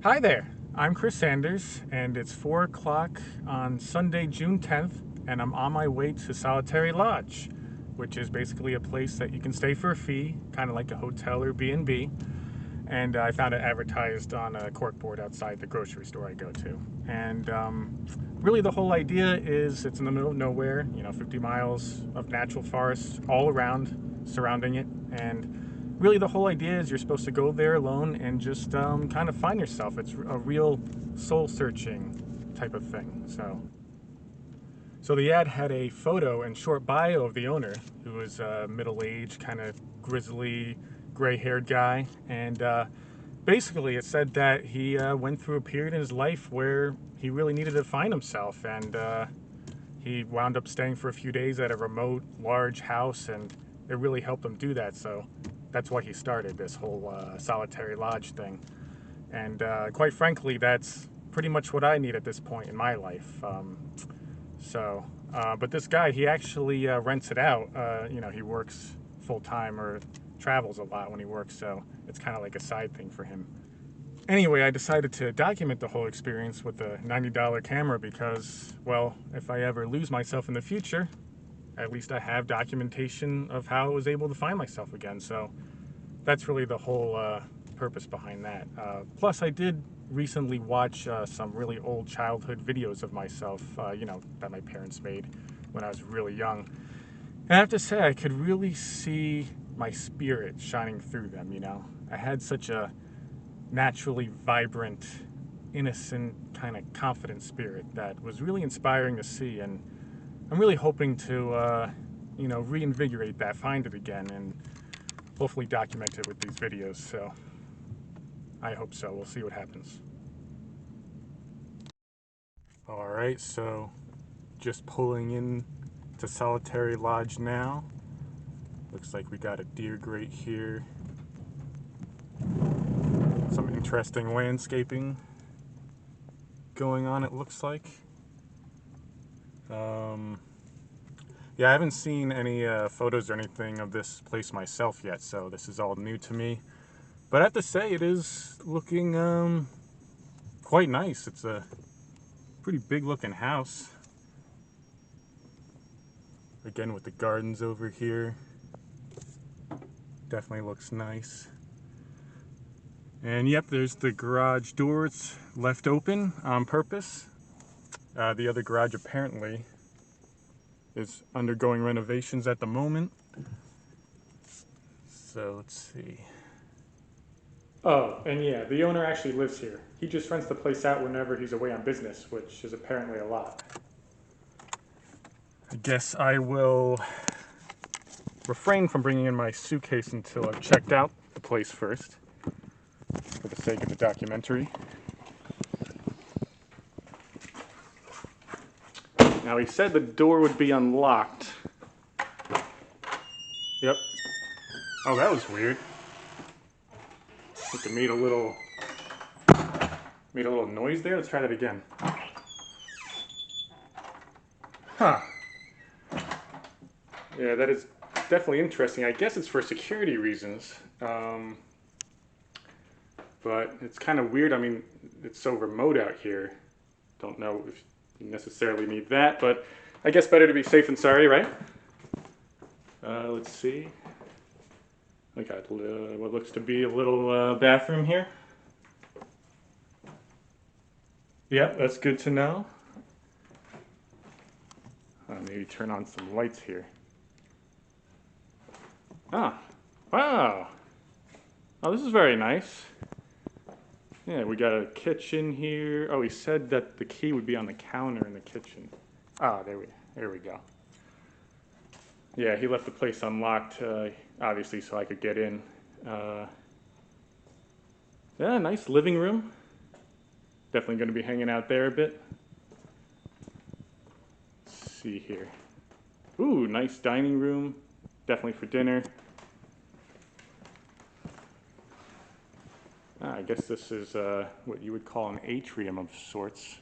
Hi there, I'm Chris Sanders, and it's 4 o'clock on Sunday, June 10th, and I'm on my way to Solitary Lodge, which is basically a place that you can stay for a fee, kind of like a hotel or B&B. And I found it advertised on a corkboard outside the grocery store I go to. And really the whole idea is it's in the middle of nowhere, 50 miles of natural forest all around, surrounding it. And really the whole idea is you're supposed to go there alone and just kind of find yourself. It's a real soul-searching type of thing. So the ad had a photo and short bio of the owner, who was a middle-aged, kind of grizzly, gray-haired guy. And basically it said that he went through a period in his life where he really needed to find himself. And he wound up staying for a few days at a remote, large house, and it really helped him do that. So that's why he started this whole solitary lodge thing. And quite frankly, that's pretty much what I need at this point in my life. But this guy, he actually rents it out. He works full-time or travels a lot when he works, so it's kind of like a side thing for him. Anyway, I decided to document the whole experience with a $90 camera because, well, if I ever lose myself in the future, at least I have documentation of how I was able to find myself again. So that's really the whole purpose behind that. Plus, I did recently watch some really old childhood videos of myself, that my parents made when I was really young. And I have to say, I could really see my spirit shining through them, I had such a naturally vibrant, innocent, kind of confident spirit that was really inspiring to see. And I'm really hoping to, reinvigorate that, find it again, and hopefully document it with these videos. So I hope so. We'll see what happens. All right, so just pulling in to Solitary Lodge now. Looks like we got a deer grate here. Some interesting landscaping going on, it looks like. Yeah, I haven't seen any photos or anything of this place myself yet, so this is all new to me. But I have to say, it is looking quite nice. It's a pretty big looking house. Again, with the gardens over here. Definitely looks nice. And yep, there's the garage door. It's left open on purpose. The other garage apparently is undergoing renovations at the moment. So let's see. Oh, and yeah, the owner actually lives here. He just rents the place out whenever he's away on business, which is apparently a lot. I guess I will refrain from bringing in my suitcase until I've checked out the place first, for the sake of the documentary. Now, he said the door would be unlocked. Yep. Oh, that was weird. I think it made a little noise there. Let's try that again. Huh. Yeah, that is definitely interesting. I guess it's for security reasons. But it's kind of weird. I mean, it's so remote out here. Don't know if you necessarily need that, but I guess better to be safe than sorry, right? Let's see. We got what looks to be a little bathroom here. Yep, that's good to know. Maybe turn on some lights here. Ah, wow. Oh, this is very nice. Yeah, we got a kitchen here. Oh, he said that the key would be on the counter in the kitchen. Ah, there we go. Yeah, he left the place unlocked, obviously, so I could get in. Yeah, nice living room. Definitely going to be hanging out there a bit. Let's see here. Ooh, nice dining room. Definitely for dinner. I guess this is what you would call an atrium of sorts.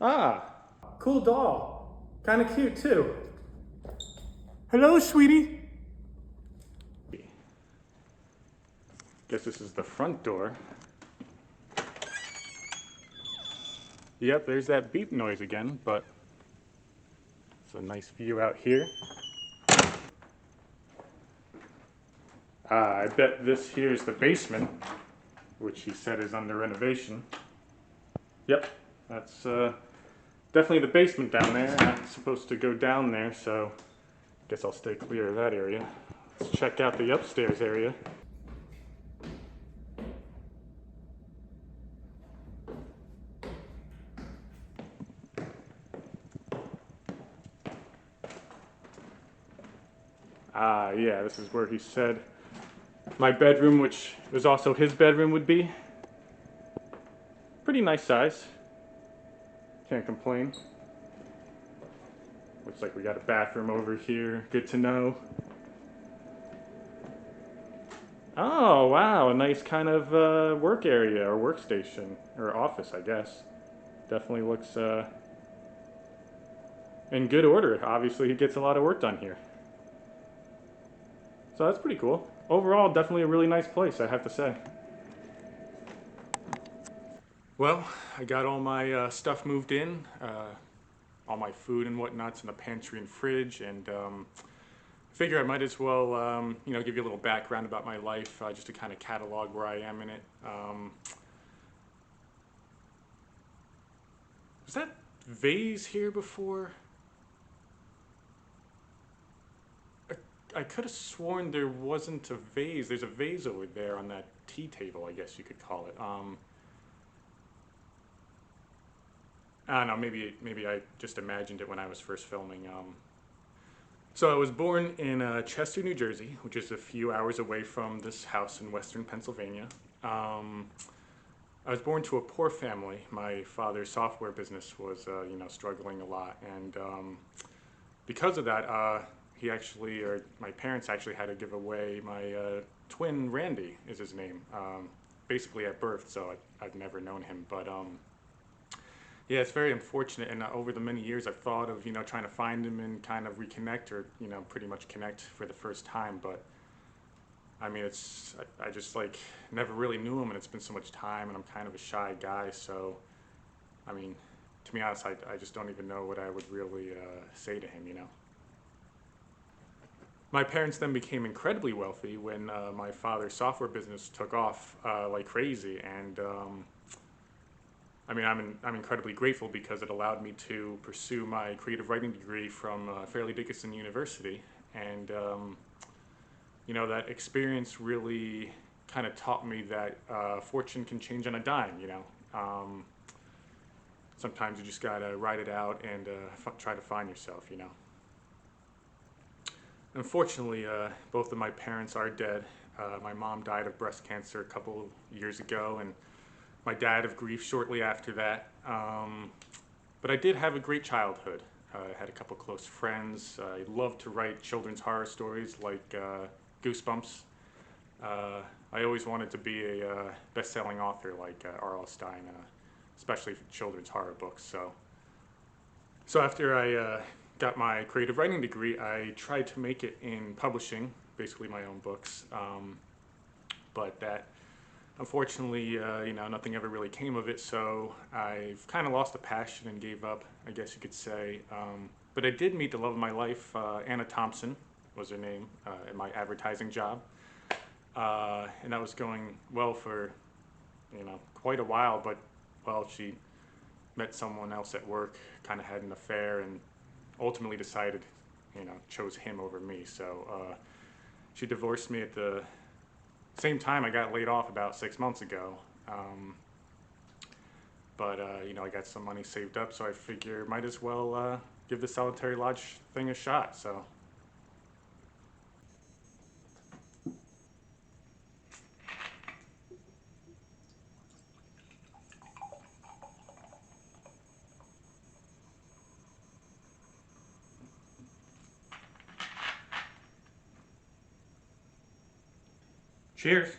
Ah, cool doll. Kind of cute too. Hello, sweetie. Guess this is the front door. Yep, there's that beep noise again, but it's a nice view out here. I bet this here is the basement, which he said is under renovation. Yep, that's definitely the basement down there. I'm not supposed to go down there, so I guess I'll stay clear of that area. Let's check out the upstairs area. Yeah, this is where he said my bedroom, which was also his bedroom, would be. Pretty nice size. Can't complain. Looks like we got a bathroom over here. Good to know. Oh, wow, a nice kind of work area or workstation or office, I guess. Definitely looks in good order. Obviously, he gets a lot of work done here. So that's pretty cool. Overall, definitely a really nice place, I have to say. Well, I got all my stuff moved in, all my food and whatnots in the pantry and fridge, and figure I might as well, give you a little background about my life, just to kind of catalog where I am in it. Was that vase here before? I could have sworn there wasn't a vase. There's a vase over there on that tea table, I guess you could call it. I don't know, maybe I just imagined it when I was first filming. So I was born in Chester, New Jersey, which is a few hours away from this house in western Pennsylvania. I was born to a poor family. My father's software business was, struggling a lot, and because of that, my parents actually had to give away my twin, Randy, is his name, basically at birth. So I've never known him, but yeah, it's very unfortunate. And over the many years, I've thought of trying to find him and kind of reconnect, or pretty much connect for the first time. But I mean, I just like never really knew him, and it's been so much time, and I'm kind of a shy guy. So I mean, to be honest, I just don't even know what I would really say to him. My parents then became incredibly wealthy when my father's software business took off like crazy, and I mean, I'm incredibly grateful because it allowed me to pursue my creative writing degree from Fairleigh Dickinson University, and that experience really kind of taught me that fortune can change on a dime. Sometimes you just gotta ride it out and try to find yourself. Unfortunately, both of my parents are dead. My mom died of breast cancer a couple years ago, and my dad of grief shortly after that. But I did have a great childhood. I had a couple close friends. I loved to write children's horror stories like Goosebumps. I always wanted to be a best-selling author like R.L. Stine, especially for children's horror books. So after I got my creative writing degree, I tried to make it in publishing, basically my own books. But that, unfortunately, nothing ever really came of it. So I've kind of lost the passion and gave up, I guess you could say. But I did meet the love of my life. Anna Thompson was her name at my advertising job. And that was going well for, quite a while. But, well, she met someone else at work, kind of had an affair, and ultimately decided, chose him over me. So she divorced me at the same time I got laid off about 6 months ago. But I got some money saved up, so I figure might as well give the Solitary Lodge thing a shot. So cheers.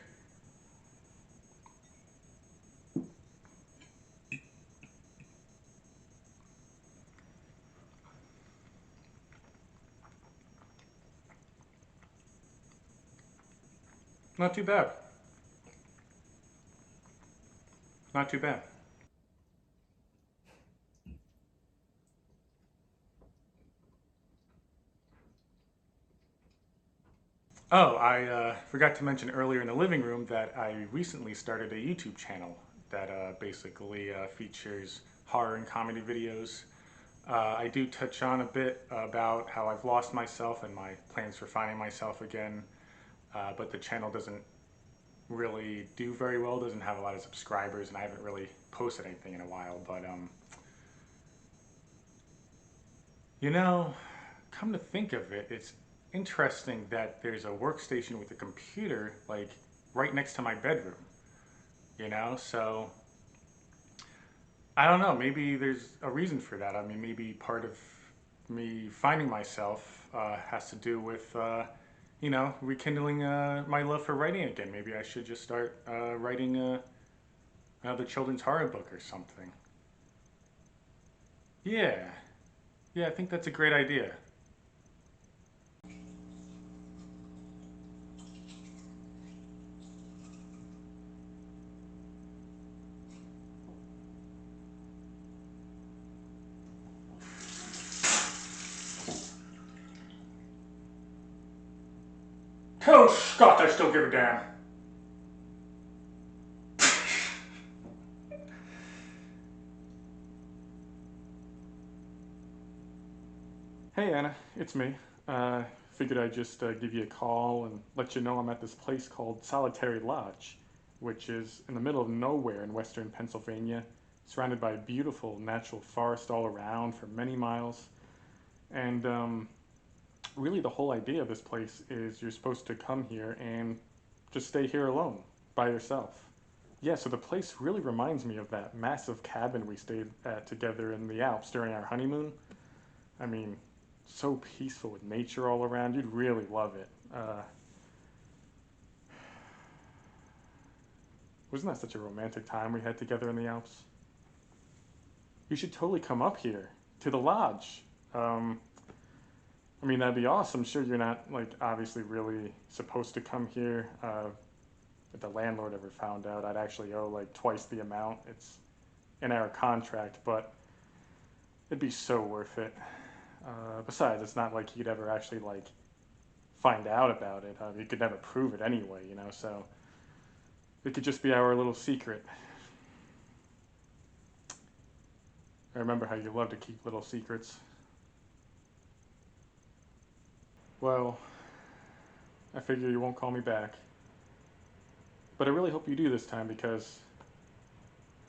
Not too bad. Not too bad. Oh, I forgot to mention earlier in the living room that I recently started a YouTube channel that basically features horror and comedy videos. I do touch on a bit about how I've lost myself and my plans for finding myself again, but the channel doesn't really do very well, doesn't have a lot of subscribers, and I haven't really posted anything in a while. But, you know, come to think of it, it's interesting that there's a workstation with a computer, like, right next to my bedroom, you know? So, I don't know, maybe there's a reason for that. I mean, maybe part of me finding myself has to do with, rekindling my love for writing again. Maybe I should just start writing another children's horror book or something. Yeah, yeah, I think that's a great idea. Oh, Scott, I still give a damn. Hey Anna, it's me. Figured I'd just give you a call and let you know I'm at this place called Solitary Lodge, which is in the middle of nowhere in western Pennsylvania, surrounded by beautiful natural forest all around for many miles. And really, the whole idea of this place is you're supposed to come here and just stay here alone by yourself. Yeah, so the place really reminds me of that massive cabin we stayed at together in the Alps during our honeymoon. I mean, so peaceful with nature all around. You'd really love it. Wasn't that such a romantic time we had together in the Alps? You should totally come up here to the lodge. Um, I mean, that'd be awesome. Sure, you're not, like, obviously really supposed to come here. If the landlord ever found out, I'd actually owe, like, twice the amount. It's in our contract, but it'd be so worth it. Besides, it's not like you'd ever actually, like, find out about it. You could never prove it anyway, you know, so it could just be our little secret. I remember how you love to keep little secrets. Well, I figure you won't call me back. But I really hope you do this time because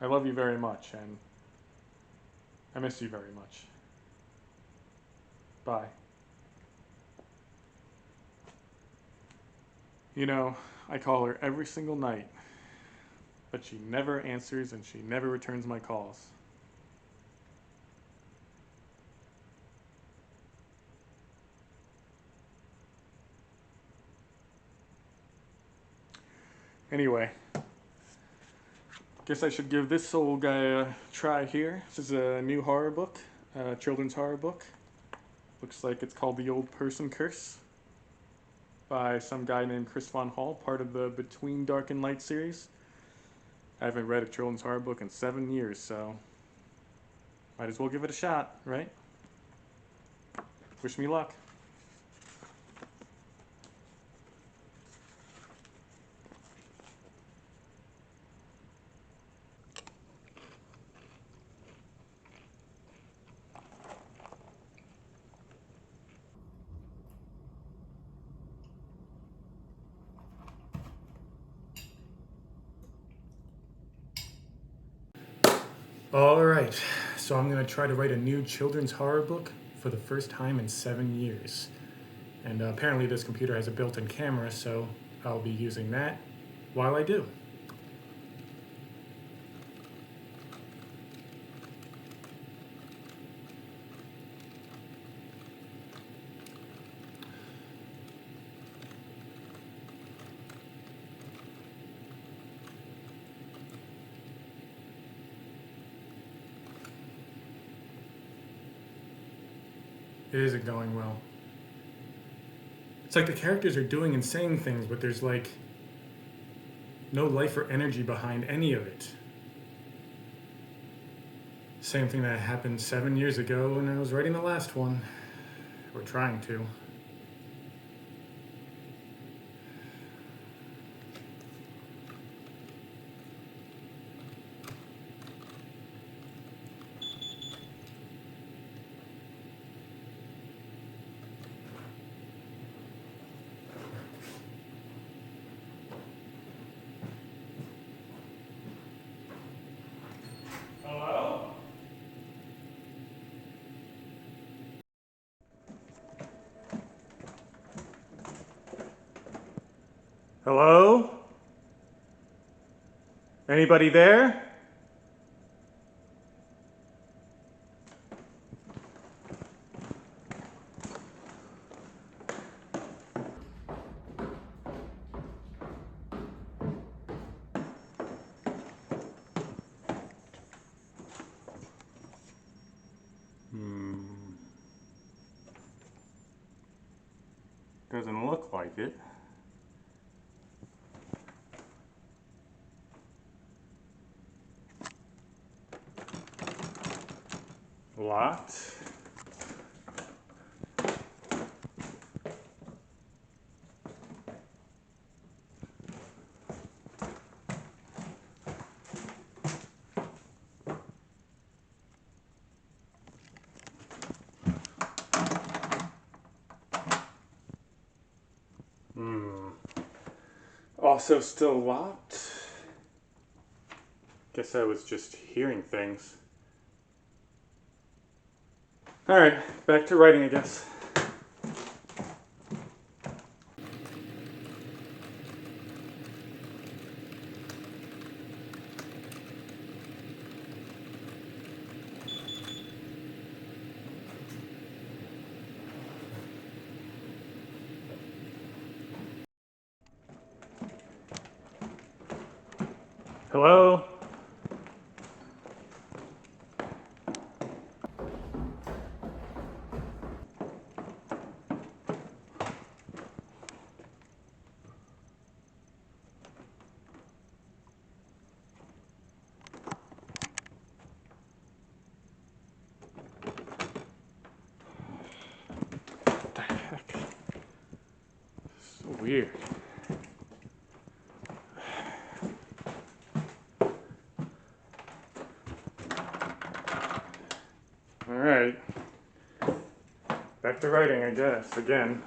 I love you very much and I miss you very much. Bye. You know, I call her every single night, but she never answers and she never returns my calls. Anyway, guess I should give this old guy a try here. This is a new horror book, a children's horror book. Looks like it's called The Old Person Curse by some guy named Chris Von Hall, part of the Between Dark and Light series. I haven't read a children's horror book in 7 years, so might as well give it a shot, right? Wish me luck. All right, so I'm going to try to write a new children's horror book for the first time in 7 years. And apparently this computer has a built-in camera, so I'll be using that while I do. It isn't going well. It's like the characters are doing and saying things, but there's like no life or energy behind any of it. Same thing that happened 7 years ago when I was writing the last one. Or trying to. Hello? Anybody there? Doesn't look like it. Locked. Also still locked. Guess I was just hearing things. Alright, back to writing, I guess. Hello? What the heck? So weird. Alright. Back to writing, I guess, again.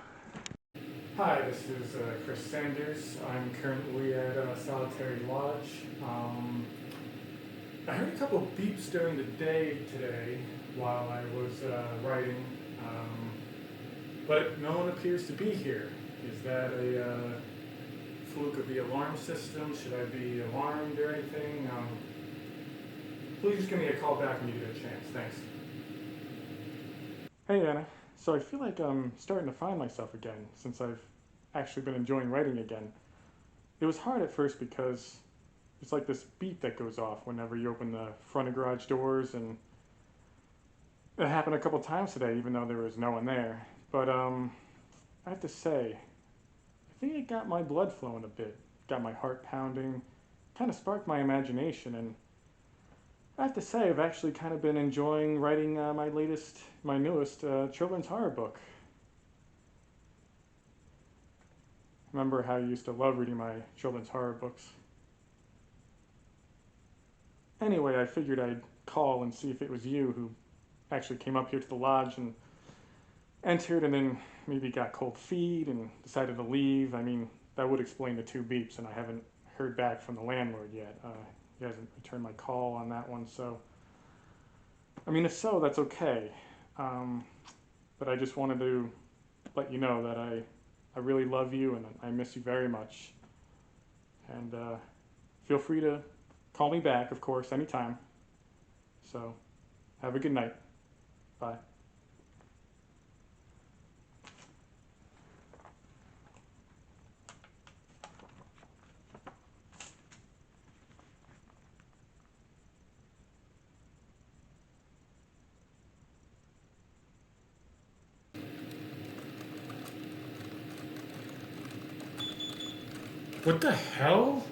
Hi, this is Chris Sanders. I'm currently at Solitary Lodge. I heard a couple beeps during the day today while I was writing, but no one appears to be here. Is that a fluke of the alarm system? Should I be alarmed or anything? Please just give me a call back when you get a chance. Thanks. Hey Anna, so I feel like I'm starting to find myself again since I've actually been enjoying writing again. It was hard at first because it's like this beep that goes off whenever you open the front of garage doors, and it happened a couple times today even though there was no one there. But I have to say, I think it got my blood flowing a bit, got my heart pounding, kind of sparked my imagination, and I have to say I've actually kind of been enjoying writing my newest children's horror book. Remember how you used to love reading my children's horror books? Anyway, I figured I'd call and see if it was you who actually came up here to the lodge and entered and then maybe got cold feet and decided to leave. I mean, that would explain the two beeps, and I haven't heard back from the landlord yet. He hasn't returned my call on that one, so I mean, if so, that's okay. But I just wanted to let you know that I really love you and I miss you very much. And feel free to call me back, of course, anytime. So have a good night. Bye. What the hell?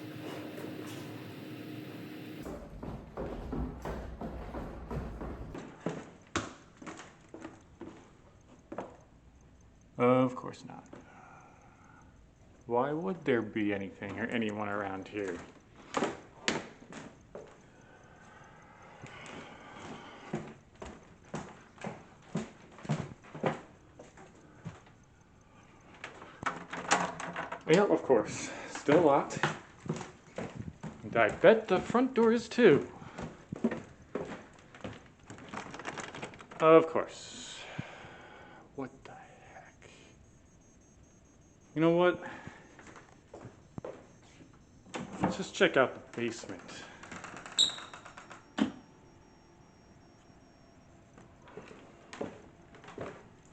Of course not. Why would there be anything or anyone around here? Yep, of course. Still locked. And I bet the front door is too. Of course. What the heck? You know what? just check out the basement.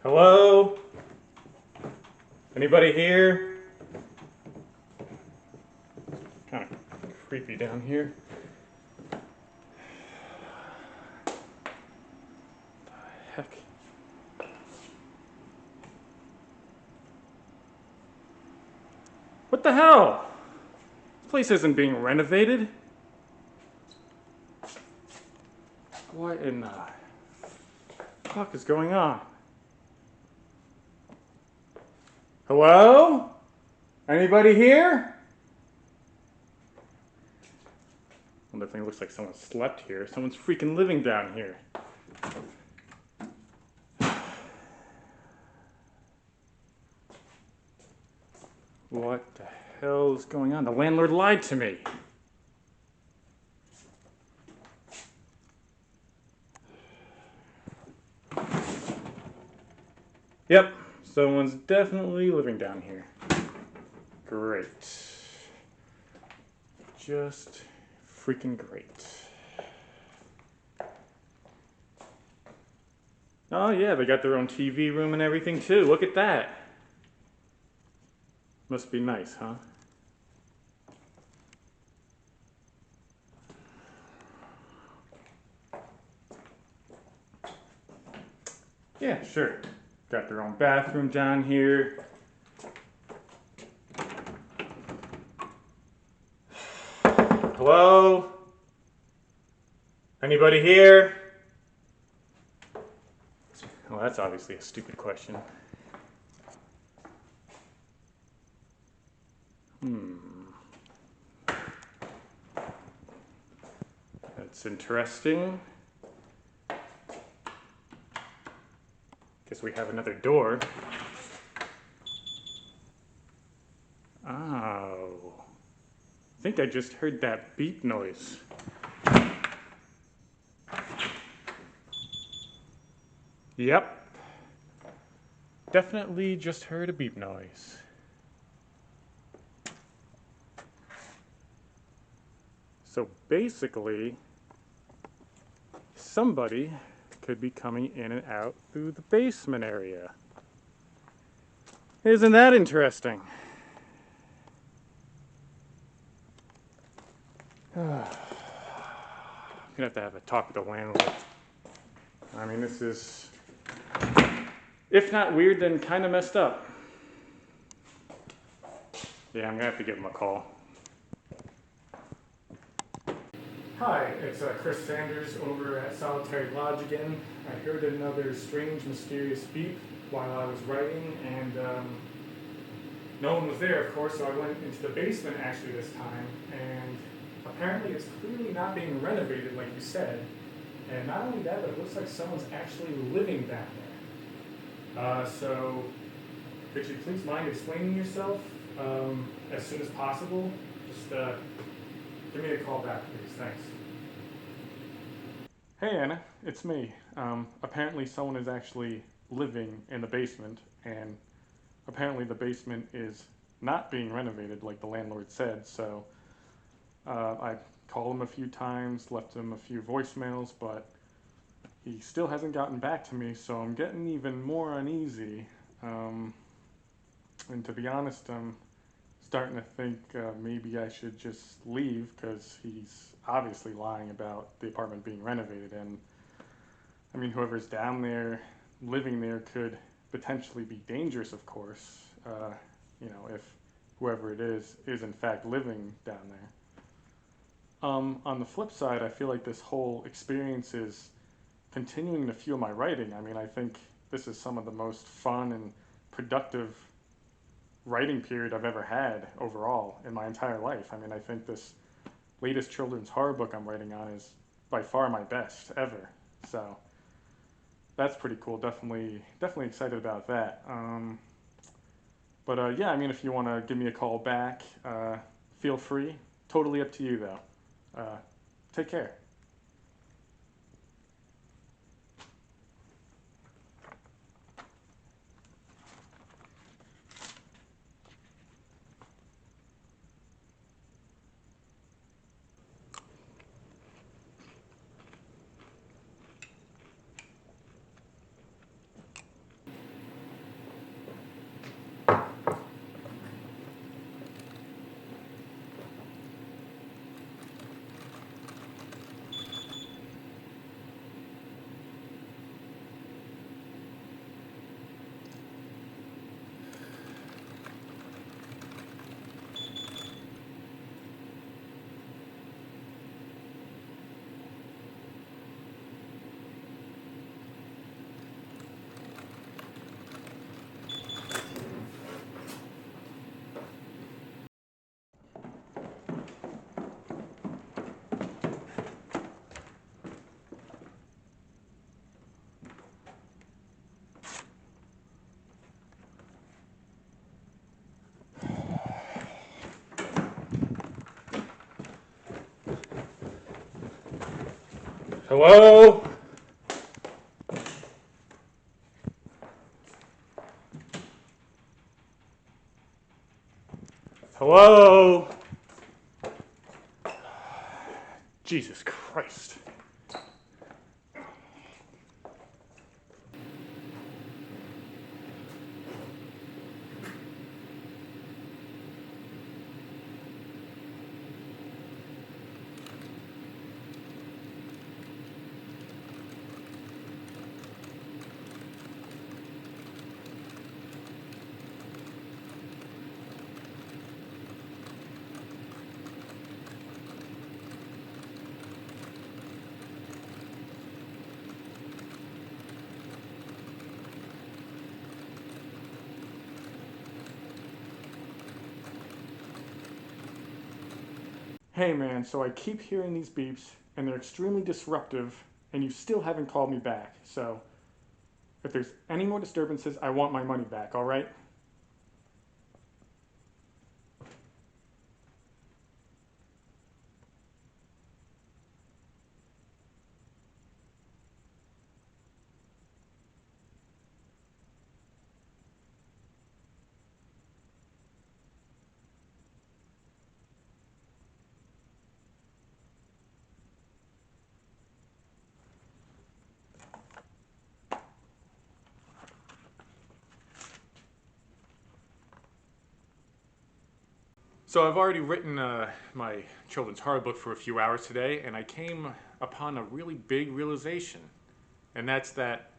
Hello? Anybody here? Kind of creepy down here. The heck? What the hell? This place isn't being renovated. What in the fuck is going on? Hello? Anybody here? Well, definitely looks like someone slept here. Someone's freaking living down here. What the hell is going on? The landlord lied to me. Yep, someone's definitely living down here. Great. Just freaking great. Oh yeah, they got their own TV room and everything too. Look at that. Must be nice, huh? Yeah, sure. Got their own bathroom down here. Hello? Anybody here? Well, that's obviously a stupid question. That's interesting. Guess we have another door. Oh. I think I just heard that beep noise. Yep. Definitely just heard a beep noise. So basically, somebody could be coming in and out through the basement area. Isn't that interesting? I'm gonna have a talk with the landlord. I mean, this is, if not weird, then kind of messed up. Yeah, I'm gonna have to give him a call. Hi, it's Chris Sanders over at Solitary Lodge again. I heard another strange, mysterious beep while I was writing, and no one was there, of course, so I went into the basement actually this time, and apparently it's clearly not being renovated like you said. And not only that, but it looks like someone's actually living down there. So could you please mind explaining yourself as soon as possible? Just give me a call back, please. Thanks. Hey, Anna. It's me. Apparently someone is actually living in the basement, and apparently the basement is not being renovated like the landlord said, so I called him a few times, left him a few voicemails, but he still hasn't gotten back to me, so I'm getting even more uneasy. And to be honest, I'm starting to think maybe I should just leave, because he's obviously lying about the apartment being renovated. And I mean, whoever's down there, living there, could potentially be dangerous, of course, you know, if whoever it is in fact living down there. On the flip side, I feel like this whole experience is continuing to fuel my writing. I mean, I think this is some of the most fun and productive writing period I've ever had overall in my entire life. I mean, I think this latest children's horror book I'm writing on is by far my best ever. So that's pretty cool. Definitely excited about that. But yeah, I mean, if you want to give me a call back, feel free. Totally up to you, though. Take care. Hello? Hello? Jesus Christ. Hey man, so I keep hearing these beeps and they're extremely disruptive and you still haven't called me back. So if there's any more disturbances, I want my money back, alright? So I've already written my children's horror book for a few hours today, and I came upon a really big realization, and that's that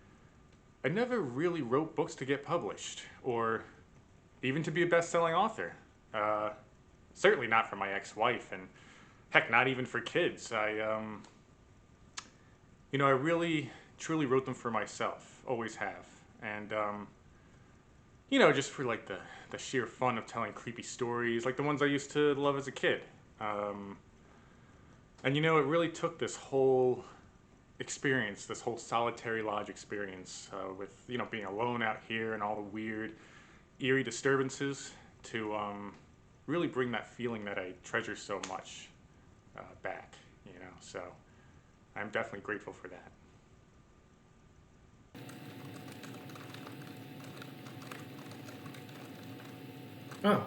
I never really wrote books to get published, or even to be a best-selling author. Uh, Certainly not for my ex-wife, and heck, not even for kids. I really, truly wrote them for myself, always have, and just for like the sheer fun of telling creepy stories, like the ones I used to love as a kid. Um, and it really took this whole experience, this whole solitary lodge experience, with being alone out here and all the weird, eerie disturbances, to really bring that feeling that I treasure so much back. So I'm definitely grateful for that. Oh,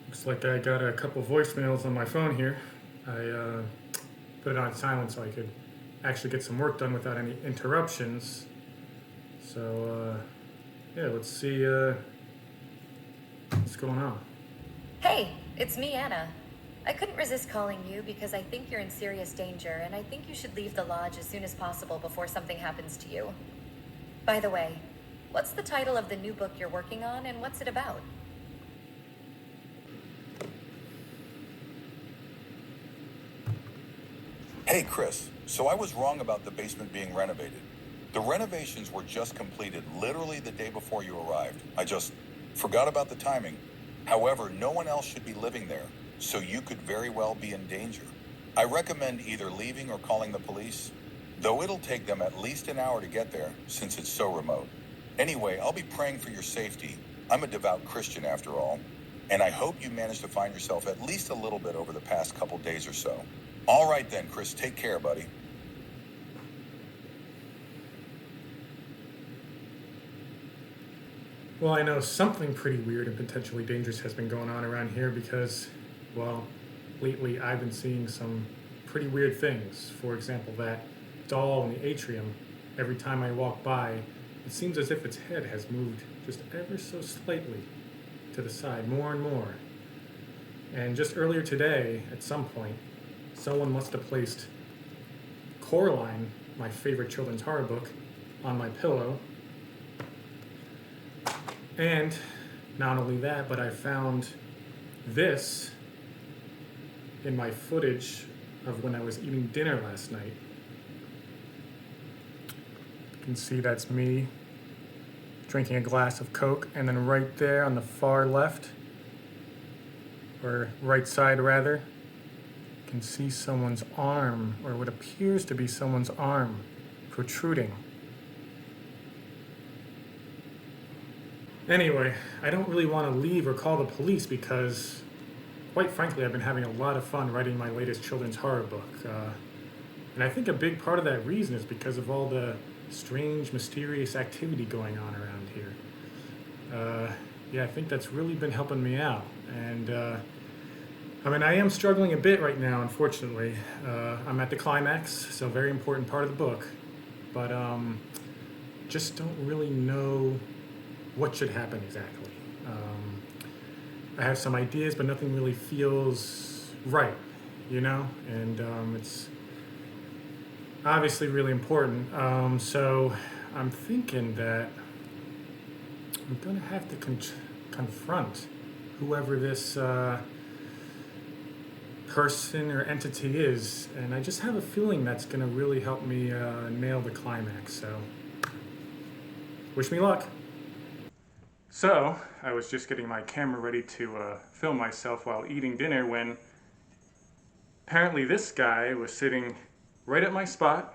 looks like I got a couple voicemails on my phone here. I put it on silent so I could actually get some work done without any interruptions. So, yeah, let's see what's going on. Hey, it's me, Anna. I couldn't resist calling you because I think you're in serious danger, and I think you should leave the lodge as soon as possible before something happens to you. By the way, what's the title of the new book you're working on, and what's it about? Hey, Chris. So I was wrong about the basement being renovated. The renovations were just completed literally the day before you arrived. I just forgot about the timing. However, no one else should be living there, so you could very well be in danger. I recommend either leaving or calling the police, though it'll take them at least an hour to get there since it's so remote. Anyway, I'll be praying for your safety. I'm a devout Christian after all, and I hope you managed to find yourself at least a little bit over the past couple days or so. All right then, Chris, take care, buddy. Well, I know something pretty weird and potentially dangerous has been going on around here because, well, lately I've been seeing some pretty weird things. For example, that doll in the atrium, every time I walk by, it seems as if its head has moved just ever so slightly to the side, more and more. And just earlier today, at some point, someone must have placed Coraline, my favorite children's horror book, on my pillow. And not only that, but I found this in my footage of when I was eating dinner last night. You can see that's me drinking a glass of Coke, and then right there on the far left, or right side rather, you can see someone's arm, or what appears to be someone's arm, protruding. Anyway, I don't really want to leave or call the police because, quite frankly, I've been having a lot of fun writing my latest children's horror book. And I think a big part of that reason is because of all the strange, mysterious activity going on around here. Yeah, I think that's really been helping me out. And I mean, I am struggling a bit right now, unfortunately. I'm at the climax, so a very important part of the book. But just don't really know what should happen exactly. I have some ideas, but nothing really feels right, you know? And it's obviously really important. So I'm thinking that I'm gonna have to confront whoever this person or entity is, and I just have a feeling that's gonna really help me nail the climax. So, wish me luck. So, I was just getting my camera ready to film myself while eating dinner when apparently this guy was sitting right at my spot,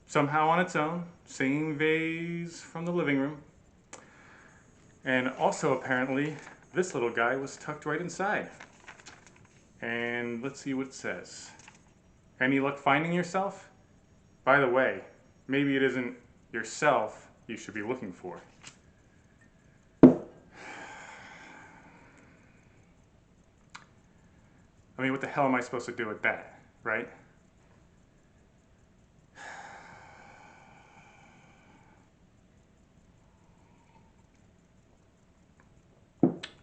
somehow on its own, same vase from the living room. And also apparently this little guy was tucked right inside. And let's see what it says. Any luck finding yourself? By the way, maybe it isn't yourself you should be looking for. I mean, what the hell am I supposed to do with that, right?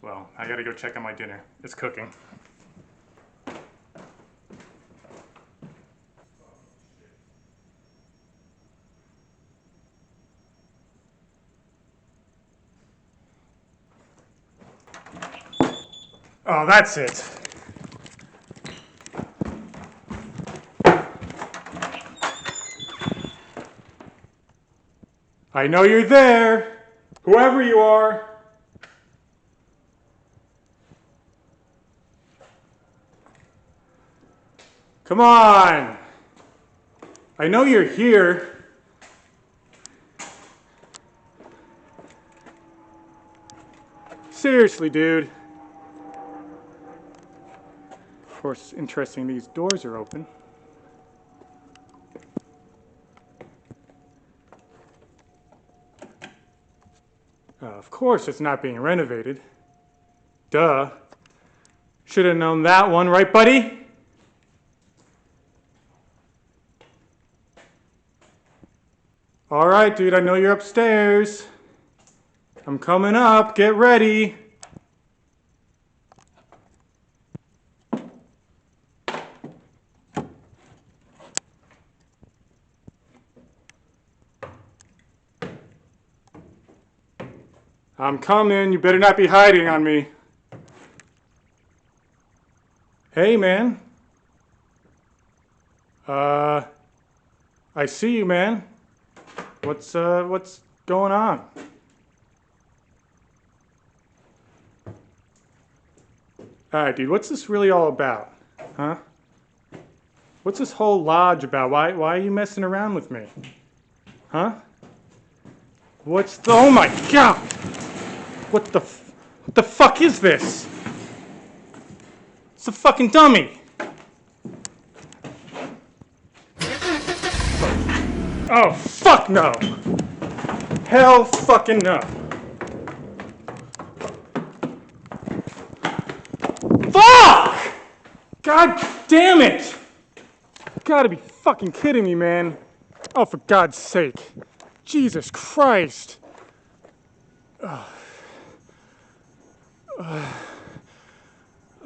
Well, I gotta go check on my dinner. It's cooking. Oh, that's it. I know you're there, whoever you are. Come on. I know you're here. Seriously, dude. Of course, interesting, these doors are open. Of course it's not being renovated. Duh. Should have known that one, right, buddy? All right, dude, I know you're upstairs. I'm coming up, get ready. I'm coming, you better not be hiding on me. Hey, man. I see you, man. What's going on? Alright, dude, what's this really all about? Huh? What's this whole lodge about? Why are you messing around with me? Huh? Oh my god! What the fuck is this? It's a fucking dummy! Oh, fuck no! Hell fucking no! Fuck! God damn it! You gotta be fucking kidding me, man. Oh, for God's sake. Jesus Christ.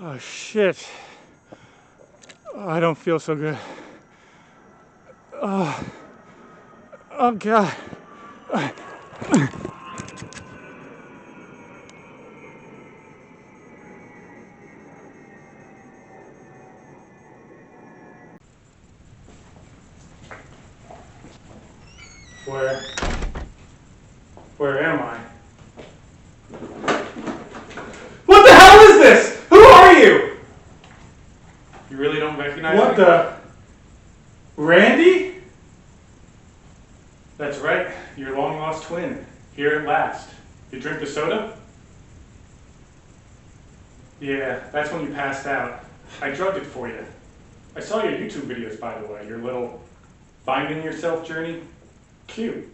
Oh, shit. I don't feel so good. Oh God. Where am I? What the hell is this? Who are you? You really don't recognize me? What the? Randy? That's right, your long-lost twin, here at last. You drink the soda? Yeah, that's when you passed out. I drugged it for you. I saw your YouTube videos, by the way, your little finding yourself journey. Cute.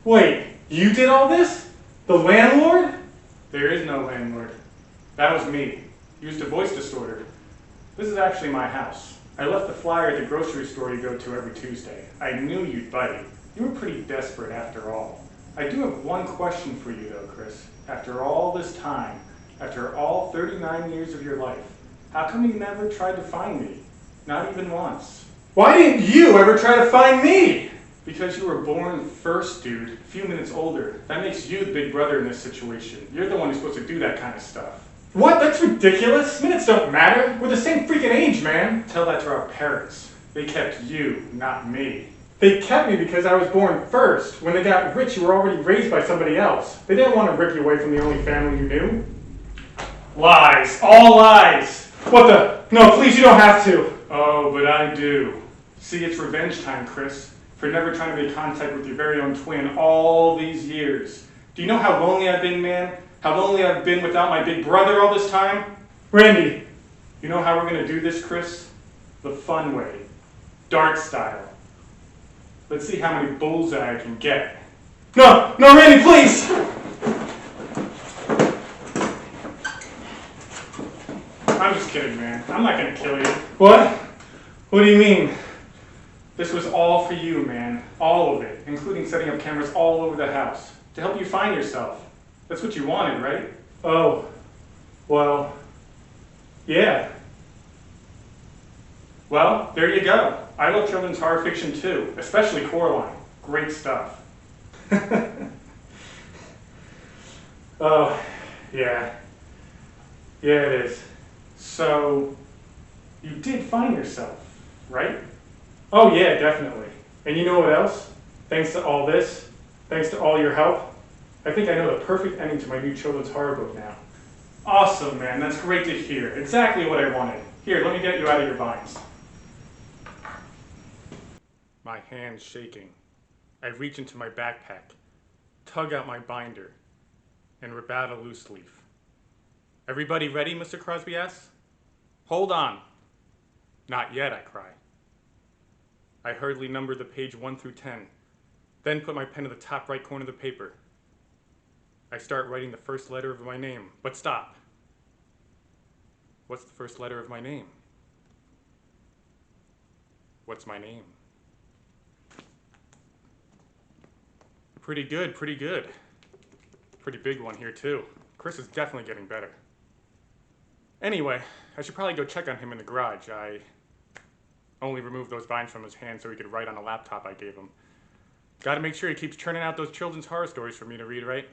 Wait, you did all this? The landlord? There is no landlord. That was me. Used a voice distorter. This is actually my house. I left the flyer at the grocery store you go to every Tuesday. I knew you'd bite. You were pretty desperate after all. I do have one question for you though, Chris. After all this time, after all 39 years of your life, how come you never tried to find me? Not even once. Why didn't you ever try to find me? Because you were born first, dude. A few minutes older. That makes you the big brother in this situation. You're the one who's supposed to do that kind of stuff. What? That's ridiculous. Minutes don't matter. We're the same freaking age, man. Tell that to our parents. They kept you, not me. They kept me because I was born first. When they got rich, you were already raised by somebody else. They didn't want to rip you away from the only family you knew. Lies. All lies. What the? No, please, you don't have to. Oh, but I do. See, it's revenge time, Chris. For never trying to make contact with your very own twin all these years. Do you know how lonely I've been, man? How lonely I've been without my big brother all this time? Randy, you know how we're going to do this, Chris? The fun way. Dark style. Let's see how many bullseye I can get. No, Randy, please! I'm just kidding, man. I'm not going to kill you. What? What do you mean? This was all for you, man. All of it, including setting up cameras all over the house. To help you find yourself. That's what you wanted, right? Oh, well, yeah. Well, there you go. I love children's horror fiction too, especially Coraline. Great stuff. Oh, yeah. Yeah, it is. So, you did find yourself, right? Oh yeah, definitely. And you know what else? Thanks to all this, thanks to all your help, I think I know the perfect ending to my new children's horror book now. Awesome, man. That's great to hear. Exactly what I wanted. Here, let me get you out of your binds. My hand's shaking. I reach into my backpack, tug out my binder, and rip out a loose leaf. Everybody ready, Mr. Crosby asks. Hold on. Not yet, I cry. I hurriedly number the page 1 through 10, then put my pen to the top right corner of the paper. I start writing the first letter of my name, but stop. What's the first letter of my name? What's my name? Pretty good, pretty good. Pretty big one here too. Chris is definitely getting better. Anyway, I should probably go check on him in the garage. I only removed those vines from his hand so he could write on a laptop I gave him. Gotta make sure he keeps churning out those children's horror stories for me to read, right?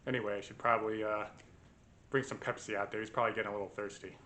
Anyway, I should probably bring some Pepsi out there. He's probably getting a little thirsty.